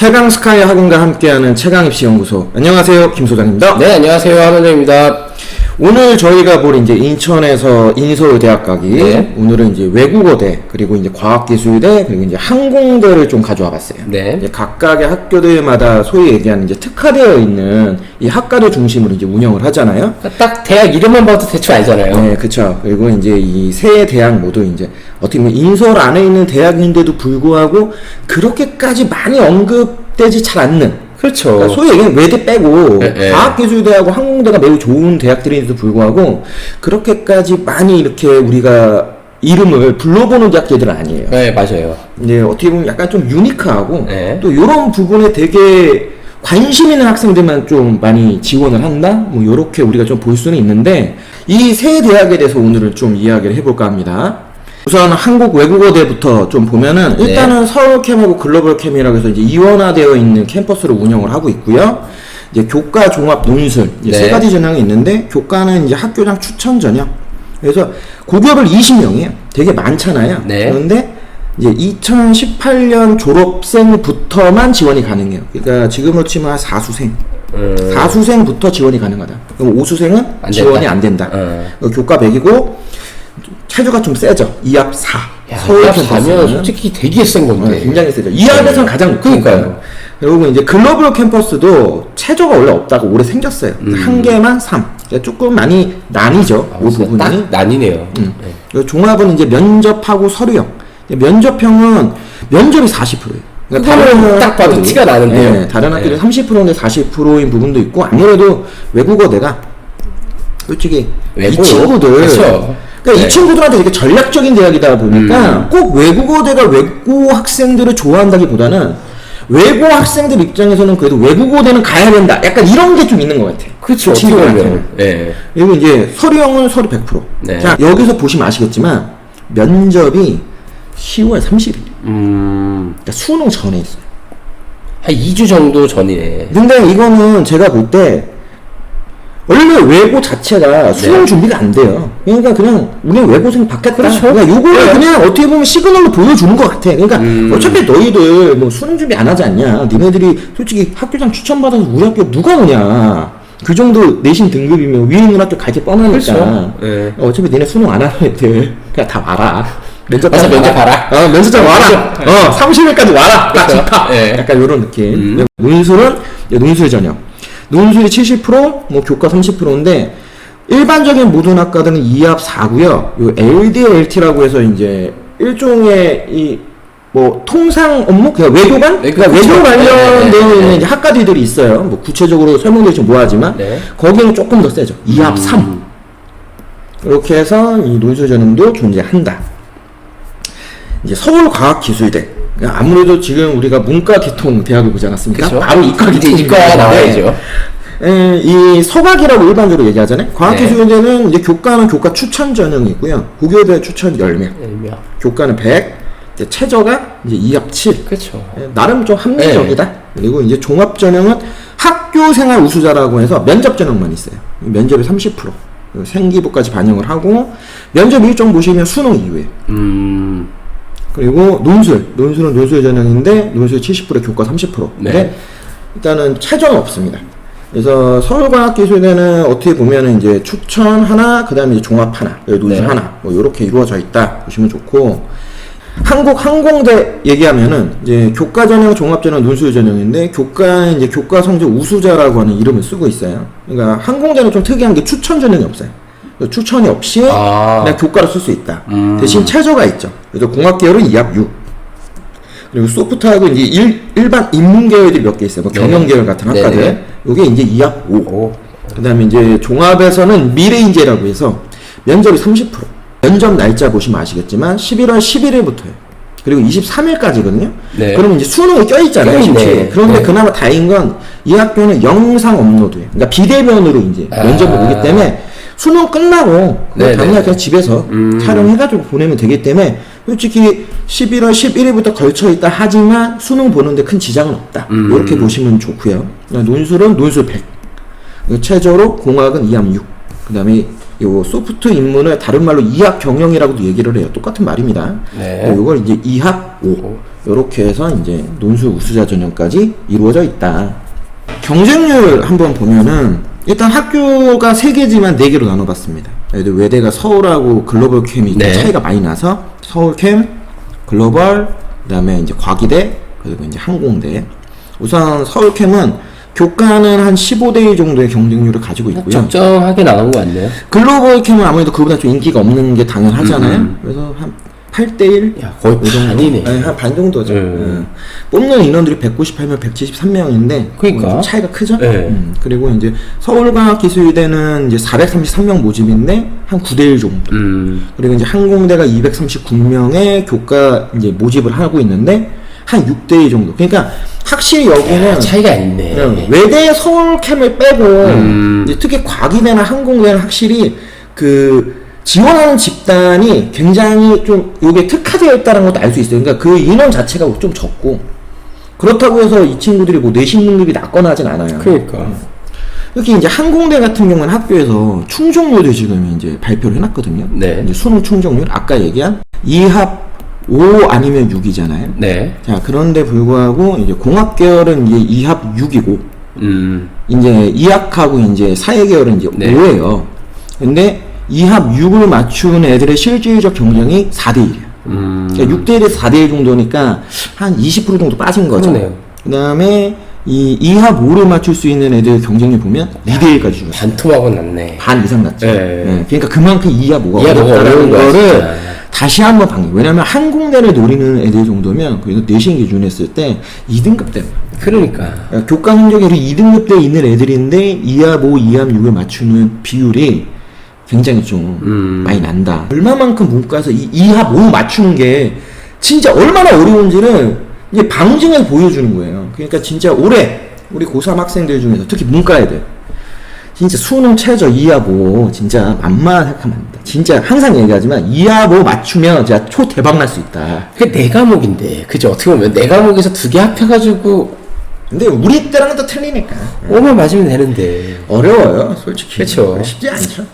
최강스카이 학원과 함께하는 최강입시연구소. 안녕하세요, 김 소장입니다. 네, 안녕하세요, 한원장입니다. 오늘 저희가 볼 이제 인천에서 인서울대학 가기, 네. 오늘은 이제 외국어대, 그리고 이제 과학기술대, 그리고 이제 항공대를 좀 가져와 봤어요. 네. 이제 각각의 학교들마다 소위 얘기하는 이제 특화되어 있는 이 학과를 중심으로 이제 운영을 하잖아요. 딱 대학 이름만 봐도 대충 알잖아요. 네, 그쵸. 그리고 이제 이 세 대학 모두 이제 어떻게 보면 인서울 안에 있는 대학인데도 불구하고 그렇게까지 많이 언급되지 잘 않는. 그렇죠. 그러니까 소위 얘기하는 외대 빼고 네. 과학기술대하고 항공대가 매우 좋은 대학들인데도 불구하고 그렇게까지 많이 이렇게 우리가 이름을 불러보는 대학들은 아니에요. 네, 맞아요. 이제 어떻게 보면 약간 좀 유니크하고 네. 또 이런 부분에 되게 관심 있는 학생들만 좀 많이 지원을 한다? 뭐 요렇게 우리가 좀 볼 수는 있는데 이 세 대학에 대해서 오늘은 좀 이야기를 해볼까 합니다. 우선 한국 외국어대부터 좀 보면은 일단은 서울캠하고 글로벌캠이라고 해서 이제 이원화되어 있는 캠퍼스를 운영을 하고 있고요. 이제 교과 종합 논술 이제 세 가지 전형이 있는데 교과는 이제 학교장 추천 전형. 그래서 고교별 20명이에요. 되게 많잖아요. 네. 그런데 이제 2018년 졸업생부터만 지원이 가능해요. 그러니까 지금으로 치면 한 4수생. 4수생부터 지원이 가능하다. 그럼 5수생은 안 지원이 된다. 안 된다. 교과 100이고 체주가 좀 세죠. 2합 4. 야, 서울 이합 캠퍼스는 사면 솔직히 되게 센 건데. 굉장히 세죠. 2합에서는 가장 높으니까요. 그러니까요. 그리고 이제 글로벌 캠퍼스도 체조가 원래 없다가 올해 생겼어요. 한 개만 3. 그러니까 조금 많이 나뉘죠. 이 부분이. 딱 나뉘네요. 그리고 종합은 이제 면접하고 서류형. 면접형은 면접이 40%예요. 그거는 딱 봐도 티가 나는데요. 네, 다른 학교는 30%인데 40%인 부분도 있고 아무래도 외국어대가 솔직히 이 친구들 그렇죠. 그러니까 이 친구들한테 되게 전략적인 대학이다 보니까 꼭 외국어대가 외고 학생들을 좋아한다기보다는 외고 학생들 입장에서는 그래도 외국어대는 가야 된다. 약간 이런 게 좀 있는 것 같아요. 그렇죠. 그 친구들한테는. 보면. 네. 그리고 이제 서류형은 서류 100%. 네. 자, 여기서 보시면 아시겠지만 면접이 10월 30일. 그러니까 수능 전에 있어요. 한 2주 정도 전이네. 근데 이거는 제가 볼 때 원래 외고 자체가 수능 준비가 안 돼요. 그러니까 그냥 우리 외고생 받겠다. 그렇죠. 그러니까 요거를 그냥 어떻게 보면 시그널로 보여주는 것 같아. 그러니까 어차피 너희들 뭐 수능 준비 안 하지 않냐. 니네들이 솔직히 학교장 추천받아서 우리 학교 누가 오냐. 그 정도 내신 등급이면 위에 있는 학교 갈게 뻔하니까. 그렇죠. 네. 어차피 니네 수능 안 하는 애들 그냥 다 와라. 와서 면접 봐라. 면접장 와라. 30일까지 와라. 딱 그렇죠. 좋다. 네. 약간 요런 느낌. 논술은 논술 전형. 논술이 70%, 뭐 교과 30%인데 일반적인 모든 학과들은 2합 4고요. 요 LDLT라고 해서 이제 일종의 이 뭐 통상 업무 그냥 외교관? 그러니까 그렇죠. 외교 관련되어 있는 네. 이제 학과들이 있어요. 뭐 구체적으로 설명드리지 뭐하지만 네. 거기는 조금 더 세죠. 2합 3. 이렇게 해서 이 논술 전형도 존재한다. 이제 서울과학기술대. 그러니까 아무래도 지금 우리가 문과기통대학을 보지 않았습니까? 그쵸? 바로 이과기통. 이과가 나와야죠. 이 서각이라고 일반적으로 얘기하잖아요. 과학기술대는 이제 교과는 교과 추천 전형이고요. 고교대 추천 10명. 교과는 100. 이제 최저가 이제 2합 7. 그렇죠. 나름 좀 합리적이다. 그리고 이제 종합 전형은 학교 생활 우수자라고 해서 면접 전형만 있어요. 면접이 30%. 생기부까지 반영을 하고 면접 일정 보시면 수능 이후에. 그리고 논술은 논술 전형인데 논술 70% 교과 30%. 근데 일단은 최저는 없습니다. 그래서 서울과학기술대는 어떻게 보면은 이제 추천 하나, 그다음에 이제 종합 하나, 논술 하나, 뭐 이렇게 이루어져 있다 보시면 좋고. 한국 항공대 얘기하면은 이제 교과 전형, 종합 전형, 논술 전형인데 교과는 이제 교과 성적 우수자라고 하는 이름을 쓰고 있어요. 그러니까 항공대는 좀 특이한 게 추천 전형이 없어요. 추천이 없이 그냥 교과를 쓸 수 있다. 대신 최저가 있죠. 그래서 공학계열은 2합 6. 그리고 소프트하고 이제 일반 인문계열들이 몇 개 있어요. 뭐 경영계열 같은 학과들. 요게 이제 2합 5. 그 다음에 이제 종합에서는 미래인재라고 해서 면접이 30%. 면접 날짜 보시면 아시겠지만 11월 11일부터예요. 그리고 23일까지거든요. 그러면 이제 수능이 껴있잖아요. 그런데 그나마 다행인 건 이 학교는 영상 업로드예요. 그러니까 비대면으로 이제 면접을 보기 때문에 수능 끝나고 당연히 그냥 집에서 촬영해가지고 보내면 되기 때문에 솔직히 11월 11일부터 걸쳐있다 하지만 수능 보는데 큰 지장은 없다. 이렇게 보시면 좋고요. 논술은 논술 100. 최저로 공학은 2합 6. 그 다음에 요 소프트 인문을 다른 말로 2합 경영이라고도 얘기를 해요. 똑같은 말입니다. 네. 이걸 이제 2합 5 이렇게 해서 이제 논술 우수자 전형까지 이루어져 있다. 경쟁률 한번 보면은 일단 학교가 3개지만 4개로 나눠봤습니다. 외대가 서울하고 글로벌 캠이 네. 차이가 많이 나서 서울 캠, 글로벌, 그다음에 이제 과기대, 그리고 이제 항공대. 우선 서울 캠은 교과는 한 15대 1 정도의 경쟁률을 가지고 있고요. 적정하게 나온 거 같네요. 글로벌 캠은 아무래도 그보다 좀 인기가 없는 게 당연하잖아요. 그래서 한 8대 1? 야, 거의 반이네. 네, 한 반 정도죠. 뽑는 인원들이 198명, 173명인데 그러니까. 좀 차이가 크죠. 네. 그리고 이제 서울과학기술대는 이제 433명 모집인데 한 9대 1 정도. 그리고 이제 항공대가 239명의 교과 이제 모집을 하고 있는데 한 6대 2 정도. 그러니까 확실히 여기는 차이가 있네. 외대 서울 캠을 빼고 이제 특히 과기대나 항공대는 확실히 그 지원하는 집단이 굉장히 좀 요게 특화되어 있다는 것도 알 수 있어요. 그러니까 그 인원 자체가 좀 적고 그렇다고 해서 이 친구들이 뭐 내신 능력이 낮거나 하진 않아요. 그러니까. 특히 이제 항공대 같은 경우는 학교에서 충족률도 지금 이제 발표를 해놨거든요. 네. 이제 수능 충족률 아까 얘기한 2합 5 아니면 6이잖아요. 네. 자 그런데 불구하고 이제 공학 계열은 이제 2합 6이고 이제 이학하고 이제 사회 계열은 이제 네. 5예요. 근데 2합 6을 맞춘 애들의 실질적 경쟁이 4대 1이에요. 그러니까 6대 1에서 4대 1 정도니까 한 20% 정도 빠진 거죠. 그러네요. 그다음에 이 2합 5를 맞출 수 있는 애들 경쟁률 보면 2대 1까지 죽었어요. 반토막은 났네. 반 이상 났죠. 네. 네. 그러니까 그만큼 2합 5가 2합 5가 어렵다는 어려운 거야, 거를 진짜. 다시 한번 방금. 왜냐면 항공대를 노리는 애들 정도면 그래도 내신 기준 했을 때 2등급 되는 거예요. 그러니까. 그러니까 교과 성적이 2등급 돼 있는 애들인데 2합 5, 2합 6을 맞추는 비율이 굉장히 좀 많이 난다. 얼마만큼 문과에서 이 2합 5 맞추는 게 진짜 얼마나 어려운지를 이제 방증해서 보여주는 거예요. 그러니까 진짜 올해 우리 고3 학생들 중에서 특히 문과 애들 진짜 수능 최저 2합 5 진짜 만만한 생각하면 안 된다. 진짜 항상 얘기하지만 2합 5 맞추면 진짜 초 대박 날 수 있다. 그게 네 과목인데, 그죠? 어떻게 보면 네 과목에서 2개 합해가지고 근데 우리 때랑은 또 틀리니까 5만 맞으면 되는데. 어려워요, 솔직히. 그쵸. 쉽지 않죠.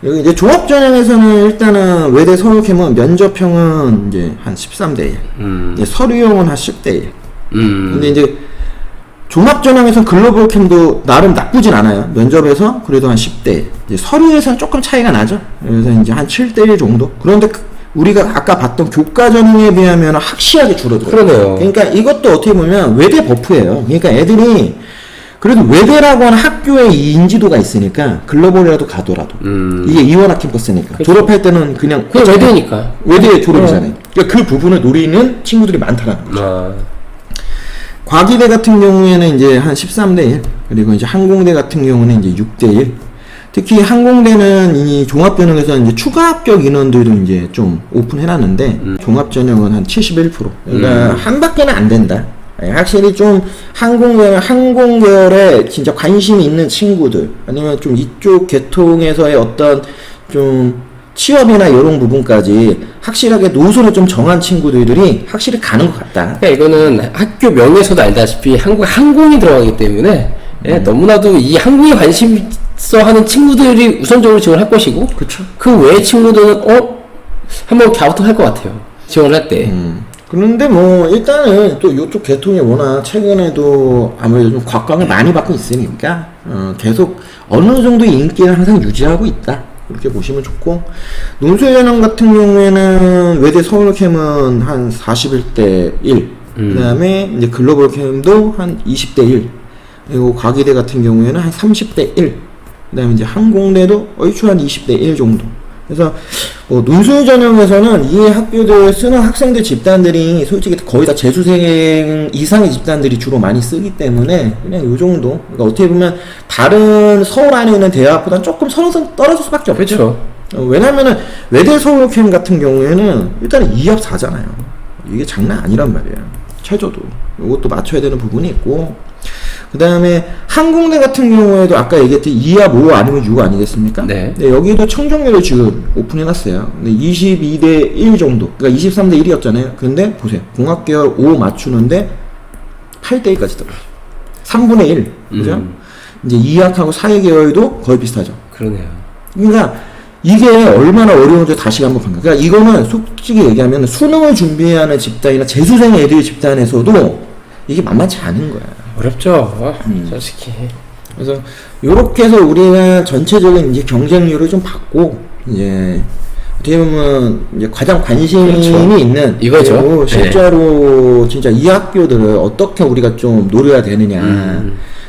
여기 이제 종합전형에서는 일단은 외대 서울캠은 면접형은 이제 한 13대 1, 이제 서류형은 한 10대 1. 근데 이제 종합전형에서는 글로벌 캠도 나름 나쁘진 않아요. 면접에서 그래도 한 10대 1. 이제 서류에서는 조금 차이가 나죠. 그래서 이제 한 7대 1 정도. 그런데 우리가 아까 봤던 교과전형에 비하면 확실하게 줄어들어요. 그러네요. 그러니까 이것도 어떻게 보면 외대 버프예요. 그러니까 애들이 그래도 외대라고 하는 학교의 이 인지도가 있으니까 글로벌이라도 가더라도 이게 이원학 캠퍼스니까 그쵸. 졸업할 때는 그냥 그게 외대니까. 외대 졸업이잖아요. 그러니까 그 부분을 노리는 친구들이 많다라는 거죠. 아. 과기대 같은 경우에는 이제 한 13대 1, 그리고 이제 항공대 같은 경우는 이제 6대 1. 특히 항공대는 이 종합전형에서 이제 추가 합격 인원들도 이제 좀 오픈해놨는데 종합전형은 한 71%. 그러니까 한 바퀴는 안 된다. 확실히 좀 항공계열에 진짜 관심이 있는 친구들, 아니면 좀 이쪽 계통에서의 어떤 좀 취업이나 이런 부분까지 확실하게 노선을 좀 정한 친구들이 확실히 가는 것 같다. 그러니까 이거는 학교 명에서도 알다시피 한국 항공이 들어가기 때문에 예, 너무나도 이 항공에 관심 있어 하는 친구들이 우선적으로 지원할 것이고, 그쵸. 그 외의 친구들은 한번 갸우뚱할 것 같아요. 지원할 때. 그런데 뭐 일단은 또 이쪽 계통이 워낙 최근에도 아무래도 좀 곽광을 많이 받고 있으니까 계속 어느 정도의 인기를 항상 유지하고 있다. 그렇게 보시면 좋고, 논술 전형 같은 경우에는 외대 서울캠은 한 41대 1, 그 다음에 이제 글로벌 캠도 한 20대 1, 그리고 과기대 같은 경우에는 한 30대 1, 그 다음에 이제 항공대도 얼추 한 20대 1 정도. 그래서 논술 전형에서는 이 학교들 쓰는 학생들 집단들이 솔직히 거의 다 재수생 이상의 집단들이 주로 많이 쓰기 때문에 그냥 요 정도. 그러니까 어떻게 보면 다른 서울 안에 있는 대학보다는 조금 떨어질 수밖에 없죠. 그렇죠. 왜냐면은 외대 서울캠 같은 경우에는 일단은 2합 4잖아요. 이게 장난 아니란 말이에요. 최저도. 이것도 맞춰야 되는 부분이 있고, 그 다음에 항공대 같은 경우에도 아까 얘기했듯이 2합 5 아니면 6 아니겠습니까? 네. 여기도 청정률을 지금 오픈해놨어요. 근데 22대 1 정도. 그러니까 23대 1이었잖아요. 근데 보세요. 공학계열 5 맞추는데 8대 1까지 들어요. 3분의 1. 그죠? 이제 이학하고 사회계열도 거의 비슷하죠. 그러네요. 그러니까 이게 얼마나 어려운지 다시 한번 반가. 그러니까 이거는 솔직히 얘기하면 수능을 준비하는 집단이나 재수생 애들 집단에서도 이게 만만치 않은 거야. 어렵죠. 솔직히. 그래서 요렇게 해서 우리가 전체적인 이제 경쟁률을 좀 받고 이제 어떻게 보면 이제 가장 관심이 그렇죠. 있는 이거죠. 그리고 실제로 진짜 이 학교들을 어떻게 우리가 좀 노려야 되느냐.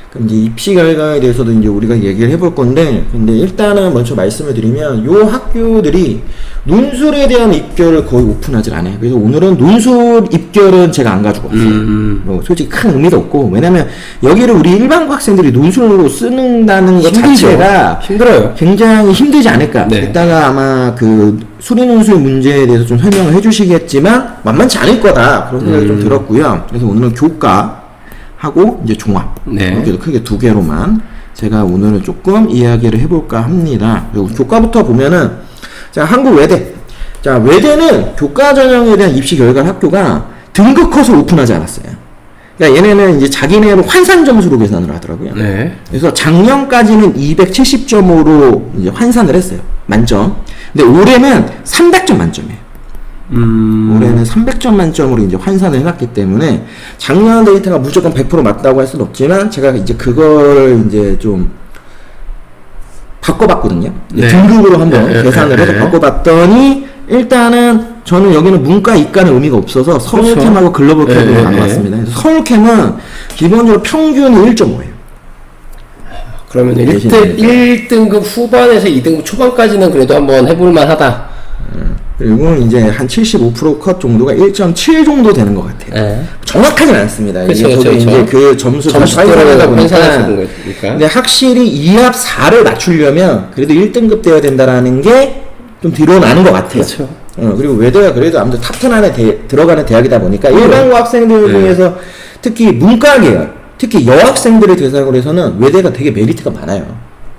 그럼 이제 입시 결과에 대해서도 이제 우리가 얘기를 해볼 건데, 근데 일단은 먼저 말씀을 드리면 요 학교들이 논술에 대한 입결을 거의 오픈하지 않아요. 그래서 오늘은 논술 입결은 제가 안 가지고 왔어요. 뭐 솔직히 큰 의미도 없고, 왜냐면 여기를 우리 일반고 학생들이 논술로 쓰는다는 것 자체가 힘들어요. 굉장히 힘들지 않을까. 네. 이따가 아마 그 수리논술 문제에 대해서 좀 설명을 해주시겠지만 만만치 않을 거다 그런 생각이 좀 들었고요. 그래서 오늘은 교과 하고 이제 종합 네. 이렇게 크게 두 개로만 제가 오늘은 조금 이야기를 해볼까 합니다. 그리고 교과부터 보면은 자 한국 외대, 자 외대는 교과 전형에 대한 입시 결과 학교가 등급 컷을 오픈하지 않았어요. 그러니까 얘네는 이제 자기네로 환산 점수로 계산을 하더라고요. 네. 그래서 작년까지는 270점으로 이제 환산을 했어요. 만점. 근데 올해는 300점 만점이에요. 올해는 300점 만점으로 이제 환산을 해놨기 때문에 작년 데이터가 무조건 100% 맞다고 할 수는 없지만 제가 이제 그걸 이제 좀 바꿔봤거든요. 네. 등급으로 한번 네, 계산을 네, 해서 네. 바꿔봤더니 일단은 저는 여기는 문과 이과는 의미가 없어서 서울캠하고 글로벌 캠으로 네, 네, 나눠봤습니다. 그래서 서울캠은 기본적으로 평균이 1.5예요. 그러면 1등급 후반에서 2등급 초반까지는 그래도 한번 해볼만 하다. 그리고 이제 한 75% 정도가 1.7 정도 되는 것 같아요. 네. 정확하진 않습니다. 그쵸, 이게 저도 그쵸. 이제 그 점수를 점수 환산하다 들어가서 보니까. 환산해서 그런 거니까. 근데 확실히 2합 4를 맞추려면 그래도 1등급 되어야 된다라는 게 좀 드러나는 것 같아요. 그렇죠. 그리고 외대가 그래도 아무튼 탑10 안에 들어가는 대학이다 보니까 일반고 학생들 중에서 특히 문과 계열, 특히 여학생들을 대상으로 해서는 외대가 되게 메리트가 많아요.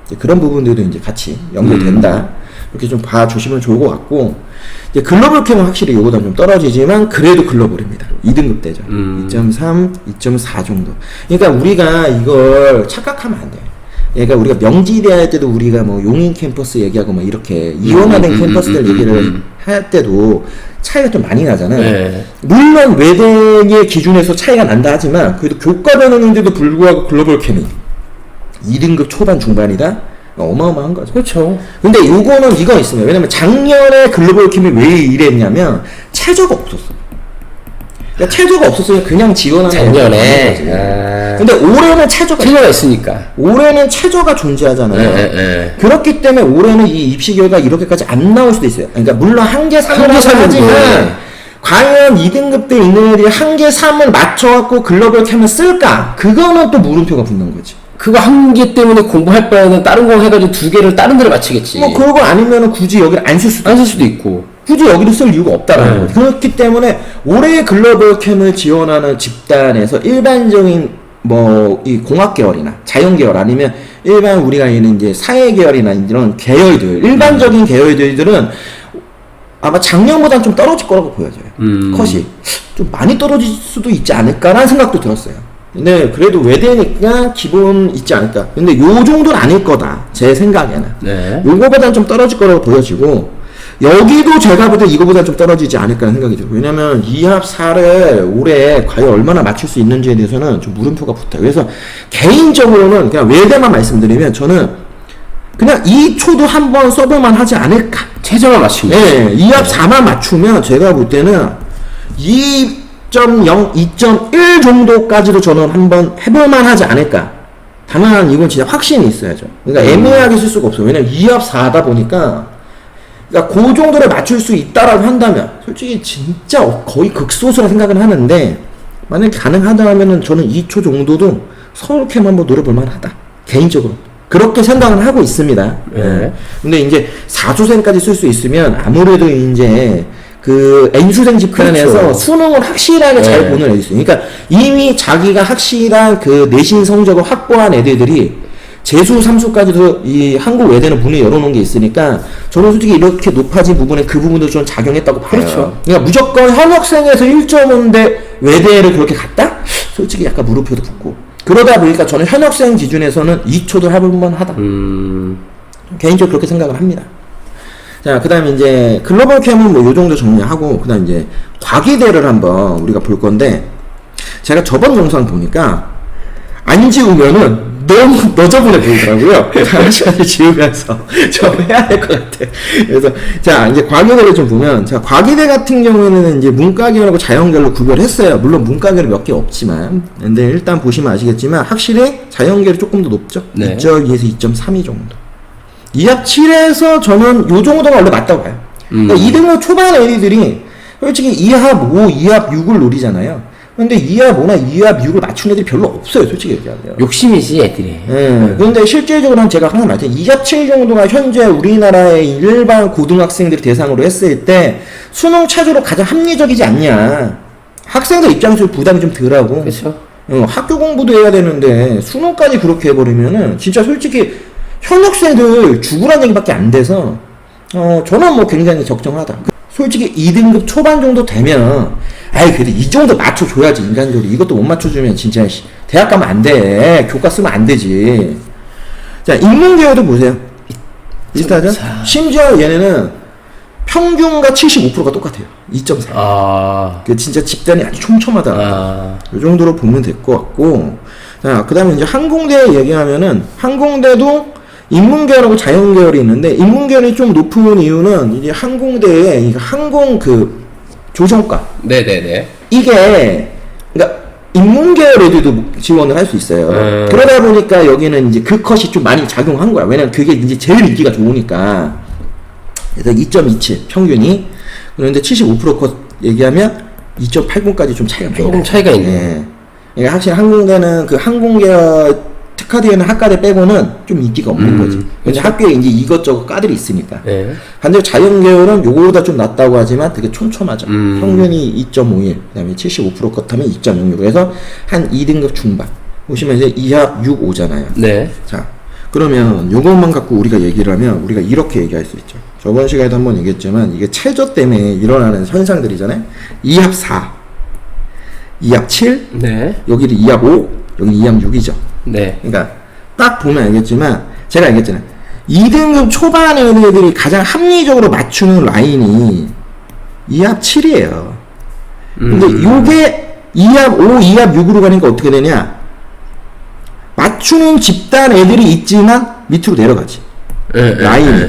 이제 그런 부분들도 이제 같이 연결된다. 이렇게 좀 봐주시면 좋을 것 같고, 이제 글로벌 캠은 확실히 요거보다 좀 떨어지지만 그래도 글로벌입니다. 2등급 되죠. 2.3, 2.4 정도. 그러니까 우리가 이걸 착각하면 안 돼요. 그러니까 우리가 명지대 할 때도 우리가 뭐 용인 캠퍼스 얘기하고 막 이렇게 이원화된 캠퍼스들 얘기를 할 때도 차이가 좀 많이 나잖아요. 네. 물론 외대의 기준에서 차이가 난다 하지만 그래도 교과 전형인데도 불구하고 글로벌 캠이 2등급 초반 중반이다? 어마어마한 거죠. 그렇죠. 근데 요거는 이거 있습니다. 왜냐면 작년에 글로벌 캠이 왜 이랬냐면 최저가 없었어. 그러니까 최저가 없었으면 그냥 지원하는 작년에. 근데 올해는 최저가 있으니까. 올해는 최저가 존재하잖아요. 네. 그렇기 때문에 올해는 이 입시 결과 이렇게까지 안 나올 수도 있어요. 그러니까 물론 한계 3을 하지만 과연 2등급 때 있는 애들이 한계 3을 맞춰갖고 글로벌 캠을 쓸까? 그거는 또 물음표가 붙는 거지. 그거 한 개 때문에 공부할 바에는 다른 거 해가지고 두 개를 다른 데를 맞추겠지. 뭐 그러고 아니면은 굳이 여기를 안 쓸 수도 있고. 굳이 여기를 쓸 이유가 없다라는 거죠. 그렇기 때문에 올해 글로벌 캠을 지원하는 집단에서 일반적인 뭐 이 공학 계열이나 자연 계열 아니면 일반 우리가 있는 이제 사회 계열이나 이런 계열들 일반적인 계열들은 아마 작년보다는 좀 떨어질 거라고 보여져요. 컷이 좀 많이 떨어질 수도 있지 않을까라는 생각도 들었어요. 근데 그래도 외대니까 기본 있지 않을까. 근데 요 정도는 아닐 거다 제 생각에는. 네. 요거보다는 좀 떨어질 거라고 보여지고 여기도 제가 볼 때 이거보다 좀 떨어지지 않을까 하는 생각이 들어요. 왜냐면 2합 4를 올해 과연 얼마나 맞출 수 있는지에 대해서는 좀 물음표가 붙어요. 그래서 개인적으로는 그냥 외대만 말씀드리면 저는 그냥 2초도 한번 써볼만 하지 않을까. 최저만 맞추면. 네, 2합 4만 맞추면 제가 볼 때는 2.0, 2.1 정도까지도 저는 한번 해볼만 하지 않을까. 다만 이건 진짜 확신이 있어야죠. 그러니까 애매하게 쓸 수가 없어요. 왜냐면 2합 4다 보니까 그러니까 그 정도를 맞출 수 있다라고 한다면 솔직히 진짜 거의 극소수라 생각은 하는데 만약에 가능하다면은 저는 2초 정도도 서울캠 한번 노려볼 만하다 개인적으로 그렇게 생각은 하고 있습니다. 네. 근데 이제 4수생까지 쓸 수 있으면 아무래도 이제 그 N수생 집단에서 그렇죠. 수능을 확실하게 잘 보는 애들이 있어요. 그러니까 이미 자기가 확실한 그 내신 성적을 확보한 애들이 재수 3수까지도 이 한국 외대는 문을 열어놓은 게 있으니까 저는 솔직히 이렇게 높아진 부분에 그 부분도 좀 작용했다고 봐요. 그렇죠. 그러니까 무조건 현역생에서 1.5인데 외대를 그렇게 갔다? 솔직히 약간 물음표도 붙고 그러다 보니까 저는 현역생 기준에서는 2초도 해볼만 하다. 개인적으로 그렇게 생각을 합니다. 자, 그 다음에 이제 글로벌 캠은 뭐 요 정도 정리하고, 그 다음 이제 과기대를 한번 우리가 볼 건데, 제가 저번 영상 보니까 안 지우면은 너무 너저분해 보이더라고요. 다른 시간에 지우면서 좀 해야 될 것 같아. 그래서 자, 이제 과기대를 좀 보면, 자, 과기대 같은 경우에는 이제 문과계열하고 자연계열로 구별했어요. 물론 문과계열이 몇 개 없지만, 근데 일단 보시면 아시겠지만 확실히 자연계열이 조금 더 높죠. 네. 2.2에서 2.32 정도. 2합 7에서 저는 요 정도가 원래 맞다고 봐요. 그러니까 2등급 초반 애들이 솔직히 2합 5, 2합 6을 노리잖아요. 근데 2합 5나 2합 6을 맞춘 애들이 별로 없어요, 솔직히 얘기하면. 욕심이지 애들이. 예. 근데 실질적으로는 제가 항상 말했잖아요. 2합 7 정도가 현재 우리나라의 일반 고등학생들 대상으로 했을 때 수능 차지로 가장 합리적이지 않냐. 학생들 입장에서 부담이 좀 덜하고. 그렇죠. 학교 공부도 해야 되는데 수능까지 그렇게 해버리면은 진짜 솔직히 현역생들 죽으란 얘기밖에 안 돼서 저는 뭐 굉장히 적정하다. 솔직히 2등급 초반 정도 되면 아이 그래도 이 정도 맞춰줘야지 인간적으로. 이것도 못 맞춰주면 진짜 대학 가면 안 돼. 교과 쓰면 안 되지. 자, 인문계열도 보세요. 비슷하죠? 심지어 얘네는 평균과 75%가 똑같아요. 2.4. 그 진짜 집단이 아주 촘촘하다. 이 정도로 보면 될 것 같고. 자, 그 다음에 이제 항공대 얘기하면은 항공대도 인문계열하고 자연계열이 있는데, 인문계열이 좀 높은 이유는 이제 항공대에 항공 그 조정과. 네네네. 이게, 그러니까 인문계열 애들도 지원을 할 수 있어요. 그러다 보니까 여기는 이제 그 컷이 좀 많이 작용한 거야. 왜냐면 그게 이제 제일 인기가 좋으니까. 그래서 2.27 평균이. 그런데 75%컷 얘기하면 2.80까지 좀 차이가 많이 나요. 조금 차이가 있네요. 네. 그러니까 확실히 항공대는 그 항공계열 특화되는 학과들 빼고는 좀 인기가 없는 거지. 근데 학교에 이제 이것저것 과들이 있으니까. 네. 반대로 자연계열은 요거보다 좀 낮다고 하지만 되게 촘촘하죠. 평균이 2.51, 그 다음에 75% 컷하면 2.06. 그래서 한 2등급 중반. 보시면 이제 2합 6, 5잖아요. 네. 자, 그러면 요것만 갖고 우리가 얘기를 하면 우리가 이렇게 얘기할 수 있죠. 저번 시간에도 한번 얘기했지만 이게 최저 때문에 일어나는 현상들이잖아요. 2합 4, 2합 7, 네. 여기는 2합 5, 여기 2합 6이죠. 네. 그러니까 딱 보면 알겠지만 제가 알겠잖아요. 2등급 초반 애들이 가장 합리적으로 맞추는 라인이 2합 7이에요. 근데 요게 2합 5, 2합 6으로 가니까 어떻게 되냐? 맞추는 집단 애들이 있지만 밑으로 내려가지. 라인이.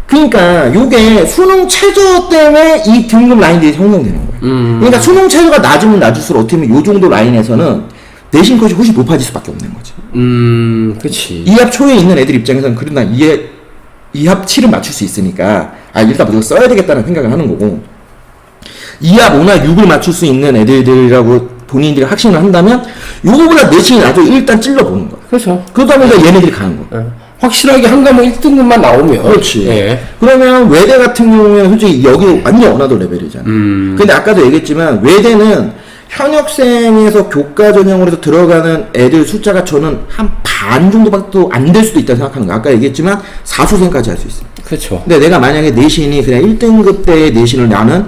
그러니까 요게 수능 최저 때문에 이 등급 라인들이 형성되는 거예요. 그러니까 수능 최저가 낮으면 낮을수록 어떻게 보면 요 정도 라인에서는 내신 컷이 훨씬 높아질 수밖에 없는 거지. 그치. 2합 초에 있는 애들 입장에서는 그러나 2합 7을 맞출 수 있으니까 일단 무조건 써야 되겠다는 생각을 하는 거고, 2합 5나 6을 맞출 수 있는 애들이라고 본인들이 확신을 한다면 요거보다 내신이 나도 일단 찔러보는 거야. 그렇죠. 그러다 보니까 얘네들이 가는 거야. 확실하게 한 과목 1등급만 나오면. 그렇지. 예. 그러면 외대 같은 경우에는 솔직히 여기 완전 어나더 레벨이잖아. 근데 아까도 얘기했지만 외대는 현역생에서 교과 전형으로 해서 들어가는 애들 숫자가 저는 한 반 정도밖에 안 될 수도 있다고 생각하는 거야. 아까 얘기했지만 사수생까지 할 수 있어. 그렇죠. 근데 내가 만약에 내신이 그냥 1등급 때의 내신을 나는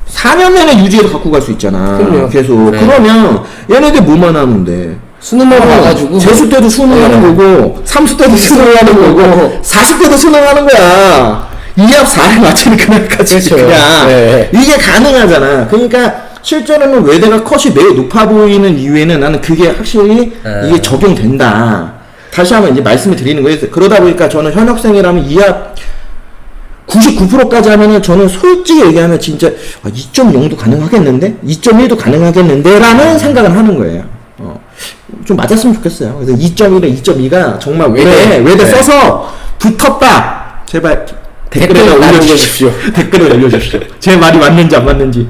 4년 내내 유지해서 갖고 갈 수 있잖아. 그럼요. 계속. 네. 그러면 얘네들 뭐만 하는데? 수능만 와가지고. 재수 때도 수능하는 거고, 삼수 때도 수능하는 거고, 40 때도 수능하는 거야. 2합 4에 맞추는 그날까지 그렇죠. 그냥. 네. 이게 가능하잖아. 그러니까 실제로는 외대가 컷이 매우 높아 보이는 이유에는 나는 그게 확실히 이게 적용된다. 다시 한번 이제 말씀을 드리는 거예요. 그러다 보니까 저는 현역생이라면 2합 99%까지 하면은 저는 솔직히 얘기하면 진짜 2.0도 가능하겠는데? 2.1도 가능하겠는데? 라는 생각을 하는 거예요. 좀 맞았으면 좋겠어요. 그래서 2.1에 2.2가 정말 외대 써서 붙었다! 제발 댓글에 올려주십시오. 댓글에 올려주십시오. 제 말이 맞는지 안 맞는지.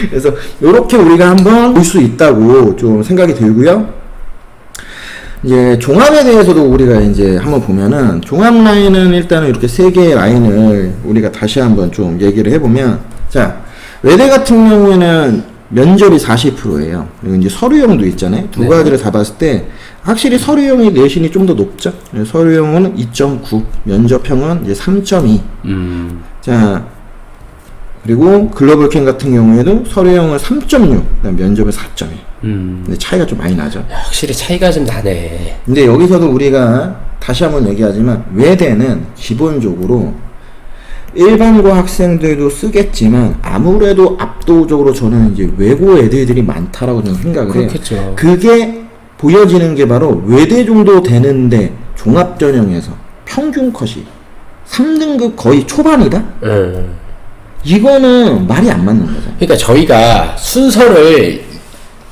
그래서 이렇게 우리가 한번 볼 수 있다고 좀 생각이 들고요. 이제 종합에 대해서도 우리가 이제 한번 보면은 종합 라인은 일단은 이렇게 세 개의 라인을 우리가 다시 한번 좀 얘기를 해보면, 자, 외대 같은 경우에는 면접이 40%예요. 그리고 이제 서류형도 있잖아요. 두 가지를 다 봤을 때 확실히 서류형이 내신이 좀 더 높죠. 서류형은 2.9, 면접형은 이제 3.2. 자, 그리고 글로벌 캠 같은 경우에도 서류형은 3.6, 그다음 면접은 4.2. 근데 차이가 좀 많이 나죠. 확실히 차이가 좀 나네. 근데 여기서도 우리가 다시 한번 얘기하지만 외대는 기본적으로 일반고 학생들도 쓰겠지만 아무래도 압도적으로 저는 이제 외고 애들이 많다라고 저는 생각을 해요. 그렇겠죠. 그게 보여지는 게 바로 외대 정도 되는데 종합전형에서 평균 컷이 3등급 거의 초반이다? 이거는 말이 안 맞는 거죠. 그러니까 저희가 순서를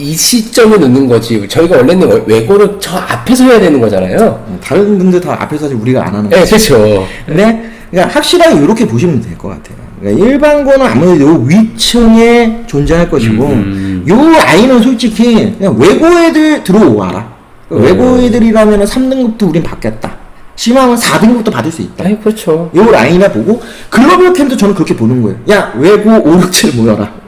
이 시점에 넣는 거지. 저희가 원래는 외고를 저 앞에서 해야 되는 거잖아요. 다른 분들 다 앞에서 하지 우리가 안 하는 네, 거죠. 그렇죠. 근데 그러니까 확실하게 이렇게 보시면 될 것 같아요. 그러니까 일반고는 아무래도 요 위층에 존재할 것이고 요 아이는 솔직히 그냥 외고 애들 들어와라. 외고 애들이라면 3등급도 우린 받겠다. 심하면 4등급도 받을 수 있다. 아니, 그렇죠. 요 라인이나 보고 글로벌 캠도 저는 그렇게 보는 거예요. 야 외고 5, 6, 7 모여라.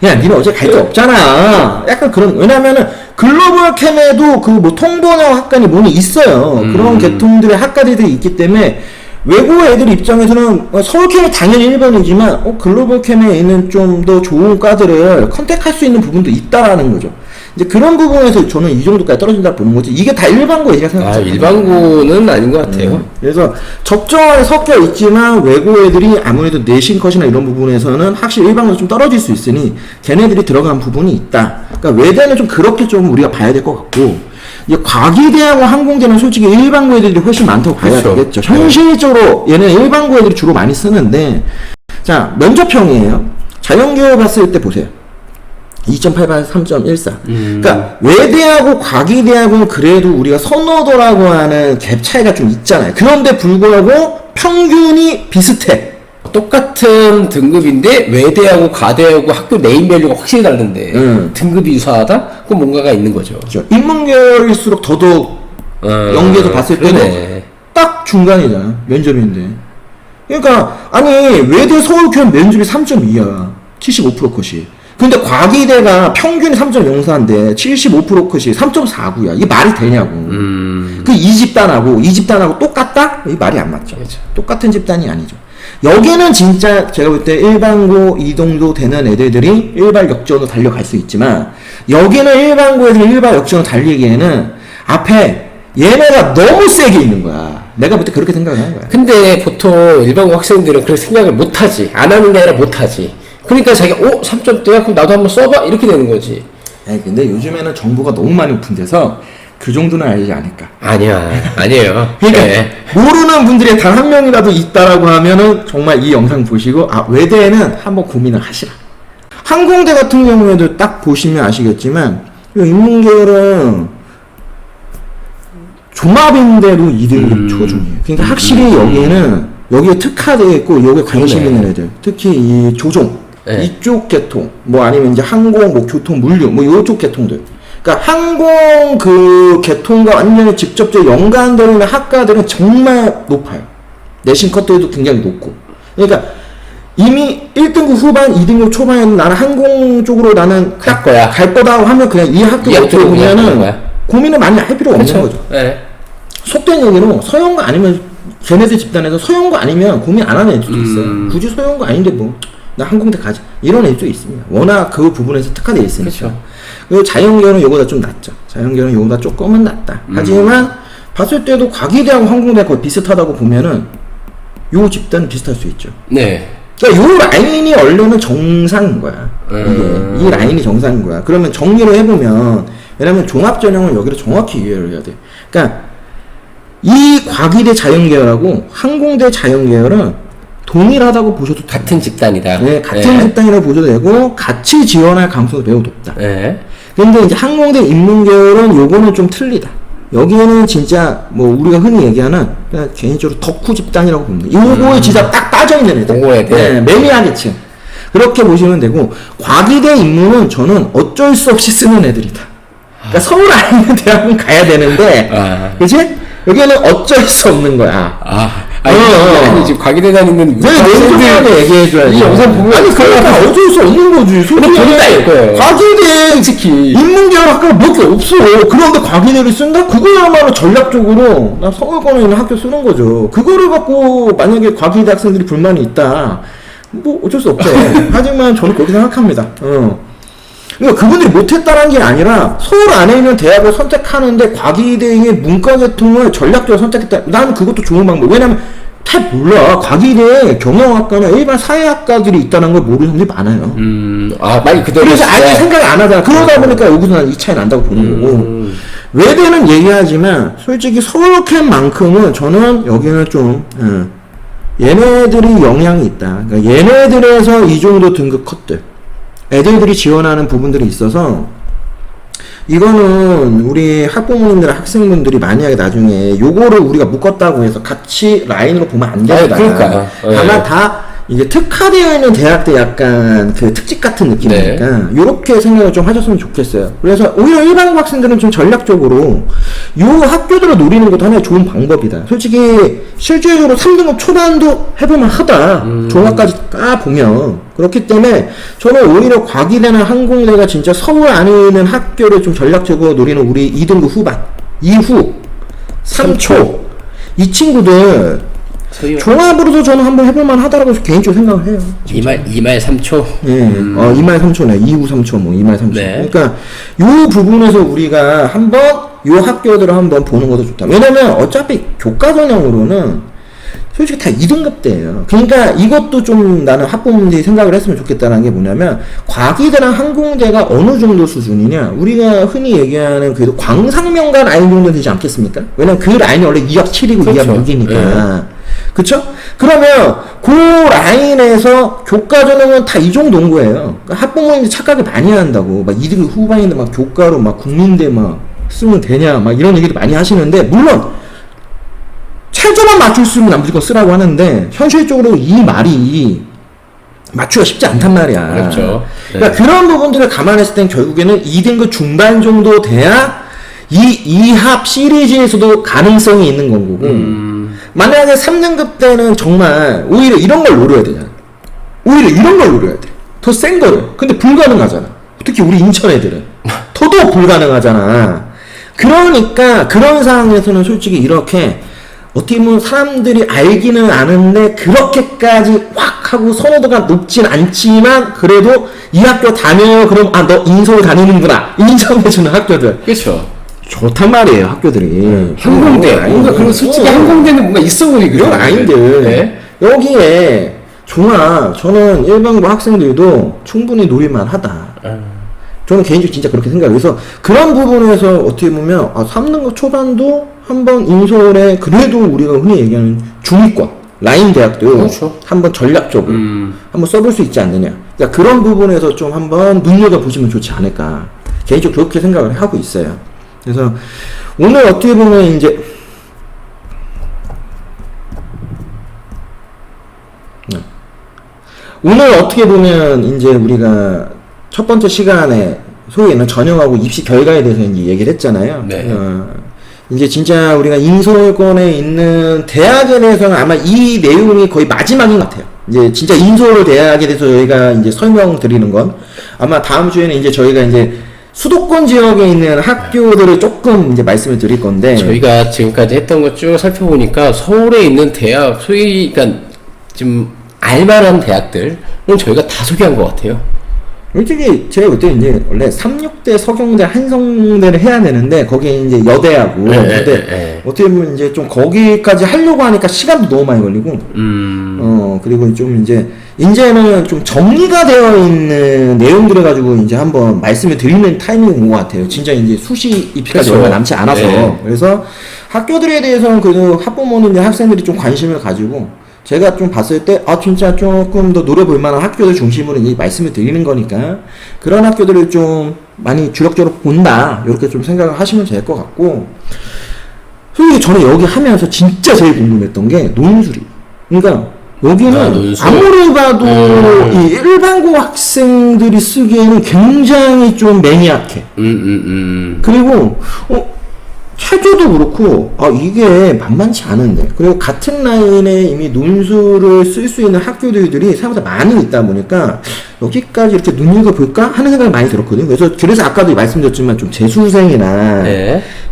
야 니는 어제 갈 데 없잖아. 약간 그런, 왜냐면은 글로벌 캠에도 그 뭐 통번역 학과니 뭐니 있어요. 그런 계통들의 학과들이 있기 때문에 외고 애들 입장에서는 서울 캠이 당연히 1번이지만 글로벌 캠에 있는 좀 더 좋은 과들을 컨택할 수 있는 부분도 있다라는 거죠. 이제 그런 부분에서 저는 이 정도까지 떨어진다 보는 거지. 이게 다 일반고 얘기가 생각하잖아요. 일반고는 아닌 것 같아요. 그래서 적정하게 섞여 있지만 외고 애들이 아무래도 내신 컷이나 이런 부분에서는 확실히 일반고에서 좀 떨어질 수 있으니 걔네들이 들어간 부분이 있다. 그러니까 외대는 좀 그렇게 좀 우리가 봐야 될 것 같고, 이제 과기대하고 항공대는 솔직히 일반고 애들이 훨씬 많다고 봐야 그렇죠. 되겠죠. 현실적으로 얘는 일반고 애들이 주로 많이 쓰는데, 자 면접형이에요. 자연계열 봤을 때 보세요. 2.88, 3.14. 그러니까 외대하고 과기대하고는 그래도 우리가 선호도라고 하는 갭 차이가 좀 있잖아요. 그런데 불구하고 평균이 비슷해. 똑같은 등급인데 외대하고 과대하고 학교 네임밸류가 확실히 다른데 등급이 유사하다? 그럼 뭔가가 있는 거죠. 그렇죠. 인문계열일수록 더더욱 연계에서 봤을 때는 그러네. 딱 중간이잖아. 면접인데. 그러니까 아니 외대 서울교육 면접이 3.2야. 75% 컷이. 근데 과기대가 평균이 3.04인데 75% 컷이 3.49야. 이게 말이 되냐고. 그 이 집단하고 똑같다? 이 말이 안 맞죠. 그렇죠. 똑같은 집단이 아니죠. 여기는 진짜 제가 볼 때 일반고 이 정도 되는 애들이 일발 역전으로 달려갈 수 있지만, 여기는 일반고 애들이 일발 역전으로 달리기에는 앞에 얘네가 너무 세게 있는 거야. 내가 볼 때 그렇게 생각을 하는 거야. 근데 보통 일반고 학생들은 그렇게 생각을 못하지. 안 하는 게 아니라 못하지. 그러니까 자기가 3점대야? 그럼 나도 한번 써봐? 이렇게 되는 거지. 아니 근데 요즘에는 정보가 너무 많이 오픈돼서 그 정도는 알지 않을까. 아니에요. 그러니까 네. 모르는 분들이 단 한 명이라도 있다라고 하면은 정말 이 영상 보시고 외대에는 한번 고민을 하시라. 항공대 같은 경우에도 딱 보시면 아시겠지만 인문계열은 종합인데도 2등급 초중이에요. 그러니까 확실히 여기에 특화되어 있고 여기에 관심 그러네. 있는 애들, 특히 이 조종 이쪽 계통, 뭐 아니면 이제 항공, 뭐 교통, 물류, 뭐 이쪽 계통들. 그러니까 항공 그 계통과 완전히 직접적으로 연관되는 학과들은 정말 높아요. 내신 컷들도 굉장히 높고. 그러니까 이미 1등급 후반, 2등급 초반에는 나는 항공 쪽으로 나는 갈 거야. 갈 거다 하면 그냥 이 학교 어떻게 보면은 고민을 많이 할 필요가 없는 거죠. 네. 속된 얘기로 서영고 아니면 걔네들 집단에서 서영고 아니면 고민 안 하는 애들도 있어요. 굳이 서영고 아닌데 뭐 나 항공대 가자 이런 애들도 있습니다. 워낙 그 부분에서 특화되어 있으니까. 그렇죠. 그리고 자연계열은 요거보다 좀 낫죠. 자연계열은 요거보다 조금은 낫다. 하지만 봤을 때도 과기대하고 항공대가 거의 비슷하다고 보면은 요 집단은 비슷할 수 있죠. 네. 그러니까 요 라인이 원래는 정상인 거야. 이게 이 라인이 정상인 거야. 그러면 정리를 해보면, 왜냐면 종합전형은 여기를 정확히 이해를 해야 돼. 그러니까 이 과기대 자연계열하고 항공대 자연계열은 동일하다고 보셔도 돼요. 같은 집단이다. 네, 같은 집단이라고 보셔도 되고 같이 지원할 가능성이 매우 높다. 네. 근데 이제 항공대 인문계열은 요거는 좀 틀리다. 여기에는 진짜 뭐 우리가 흔히 얘기하는 그냥 개인적으로 덕후 집단이라고 봅니다. 요거에 진짜 딱 빠져있는 애들. 요거 애들. 네, 매미하게층. 그렇게 보시면 되고, 과기대 인문은 저는 어쩔 수 없이 쓰는 애들이다. 그러니까 서울 아니면 대학은 가야 되는데, 그치? 여기는 어쩔 수 없는 거야. 아니 지금 과기대 다니는 왜 냉정하게 얘기해줘야지. 이 영상 보면 아니 그러니까 어쩔 수 없는 거지. 솔직히 돈이 거예요. 과기대 솔직히 인문계열 학교가 몇 개 없어. 그런데 과기대를 쓴다? 그거야말로 전략적으로 나 서울권에 있는 학교 쓰는 거죠. 그거를 갖고 만약에 과기대 학생들이 불만이 있다, 뭐 어쩔 수 없죠. 하지만 저는 그렇게 생각합니다. 그러니까 그분들이 못했다는 게 아니라 서울 안에 있는 대학을 선택하는데 과기대의 문과 계통을 전략적으로 선택했다. 나는 그것도 좋은 방법. 왜냐면 잘 몰라. 과기대 경영학과나 일반 사회학과들이 있다는 걸 모르는 사람들이 많아요. 말 그대로. 그래서 아예 생각을 안 하잖아. 그러다 보니까 여기서 난 이 차이 난다고 보는 거고. 외대는 얘기하지만 솔직히 서울캠만큼은 저는 여기는 좀 얘네들이 영향이 있다. 그러니까 얘네들에서 이 정도 등급 컷들 애들이 지원하는 부분들이 있어서 이거는 우리 학부모님들 학생분들이 만약에 나중에 요거를 우리가 묶었다고 해서 같이 라인으로 보면 안 되다. 그러니까요. 다만 다 이게 특화되어 있는 대학들 약간 그 특집 같은 느낌이니까 요렇게 생각을 좀 하셨으면 좋겠어요. 그래서 오히려 일반고 학생들은 좀 전략적으로 요 학교들을 노리는 것도 하나의 좋은 방법이다. 솔직히 실질적으로 3등급 초반도 해볼만 하다. 종합까지 까보면. 그렇기 때문에 저는 오히려 과기대나 항공대가 진짜 서울 안에 있는 학교를 좀 전략적으로 노리는 우리 2등급 후반, 이후, 3초 이 친구들 종합으로도 저는 한번 해볼만 하다라고 개인적으로 생각을 해요. 2말 3초? 예, 2말 3초네. 2후 3초, 뭐, 2말 3초. 네. 그러니까, 요 부분에서 우리가 한번, 요 학교들을 한번 보는 것도 좋다. 왜냐면, 어차피 교과 전형으로는 솔직히 다 2등급대예요. 그러니까 이것도 좀 나는 학부모님들이 생각을 했으면 좋겠다는 게 뭐냐면, 과기대랑 항공대가 어느 정도 수준이냐, 우리가 흔히 얘기하는 그래도 광상명가 라인 정도 되지 않겠습니까? 왜냐면 그 라인이 원래 2합 7이고 그렇죠. 2합 6이니까. 그쵸? 그러면 그 라인에서 교과 전형은 다 이 정도인 거예요. 그러니까 학부모님들 착각을 많이 한다고 막 2등급 후반인데 막 교과로 막 국민대 막 쓰면 되냐 막 이런 얘기도 많이 하시는데 물론 최저만 맞출 수 있으면 난 무조건 쓰라고 하는데 현실적으로 이 말이 맞추기가 쉽지 않단 말이야. 그렇죠. 네. 그러니까 그런 부분들을 감안했을 땐 결국에는 2등급 중반 정도 돼야 이 2합 시리즈에서도 가능성이 있는 건 거고 만약에 3등급 때는 정말 오히려 이런 걸 노려야 되잖아. 오히려 이런 걸 노려야 돼. 더 센 거를. 근데 불가능하잖아. 특히 우리 인천 애들은. 더더욱 불가능하잖아. 그러니까 그런 상황에서는 솔직히 이렇게 어떻게 보면 사람들이 알기는 아는데 그렇게까지 확 하고 선호도가 높진 않지만 그래도 이 학교 다녀요. 그럼 너 인서울 다니는구나. 인정해주는 학교들. 그렇죠. 좋단 말이에요, 학교들이. 항공대. 뭔가 그런 솔직히 항공대는 뭔가 있어 보이거든요. 이런 아이들. 네. 여기에 저는 일반고 학생들도 충분히 노릴만 하다. 저는 개인적으로 진짜 그렇게 생각해요. 그래서 그런 부분에서 어떻게 보면 3등급 초반도 한번 인서울에 그래도 우리가 흔히 얘기하는 중위권 라인 대학도 그렇죠. 한번 전략적으로 한번 써볼 수 있지 않느냐. 그러니까 그런 부분에서 좀 한번 눈여겨보시면 좋지 않을까. 개인적으로 그렇게 생각을 하고 있어요. 그래서 오늘 어떻게 보면 이제 오늘 어떻게 보면 이제 우리가 첫 번째 시간에 소위는 전형하고 입시 결과에 대해서 이제 얘기를 했잖아요. 네. 이제 진짜 우리가 인서울권에 있는 대학에 대해서는 아마 이 내용이 거의 마지막인 것 같아요. 이제 진짜 인서울 대학에 대해서 저희가 이제 설명드리는 건 아마 다음 주에는 이제 저희가 이제 수도권 지역에 있는 학교들을 조금 이제 말씀을 드릴 건데 저희가 지금까지 했던 것 쭉 살펴보니까 서울에 있는 대학 소위 그러니까 좀 알만한 대학들은 저희가 다 소개한 것 같아요. 솔직히 제가 그때 이제 원래 36대 서경대 한성대를 해야 되는데 거기에 이제 여대하고 근데 어떻게 보면 이제 좀 거기까지 하려고 하니까 시간도 너무 많이 걸리고 그리고 좀 이제는 좀 정리가 되어 있는 내용들을 가지고 이제 한번 말씀을 드리는 타이밍이 온 것 같아요. 진짜 이제 수시 입시까지 그렇죠. 얼마 남지 않아서 네. 그래서 학교들에 대해서는 그래도 학부모님들 학생들이 좀 관심을 가지고 제가 좀 봤을 때, 진짜 조금 더 노려볼 만한 학교들 중심으로 이제 말씀을 드리는 거니까, 그런 학교들을 좀 많이 주력적으로 본다, 이렇게 좀 생각을 하시면 될 것 같고, 솔직히 저는 여기 하면서 진짜 제일 궁금했던 게 논술이. 그러니까, 여기는 아무리 봐도 이 일반고 학생들이 쓰기에는 굉장히 좀 매니악해. 그리고, 체조도 그렇고 이게 만만치 않은데 그리고 같은 라인에 이미 논술을 쓸 수 있는 학교들이 생각보다 많이 있다 보니까 여기까지 이렇게 눈여겨볼까 하는 생각이 많이 들었거든요. 그래서 아까도 말씀드렸지만 좀 재수생이나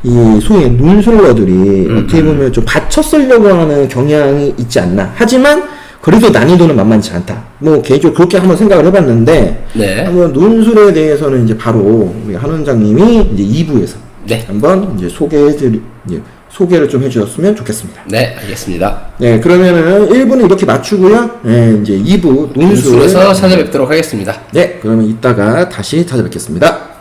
이 소위 논술러들이 어떻게 보면 좀 받쳐 쓰려고 하는 경향이 있지 않나. 하지만 그래도 난이도는 만만치 않다. 뭐 개인적으로 그렇게 한번 생각을 해봤는데 네. 한번 논술에 대해서는 이제 바로 우리 한 원장님이 이제 2부에서 네. 한번 이제 소개를 좀 해주셨으면 좋겠습니다. 네, 알겠습니다. 네, 그러면은 1부는 이렇게 맞추고요. 네, 이제 2부 논술 논술에서 찾아뵙도록 하겠습니다. 네, 그러면 이따가 다시 찾아뵙겠습니다.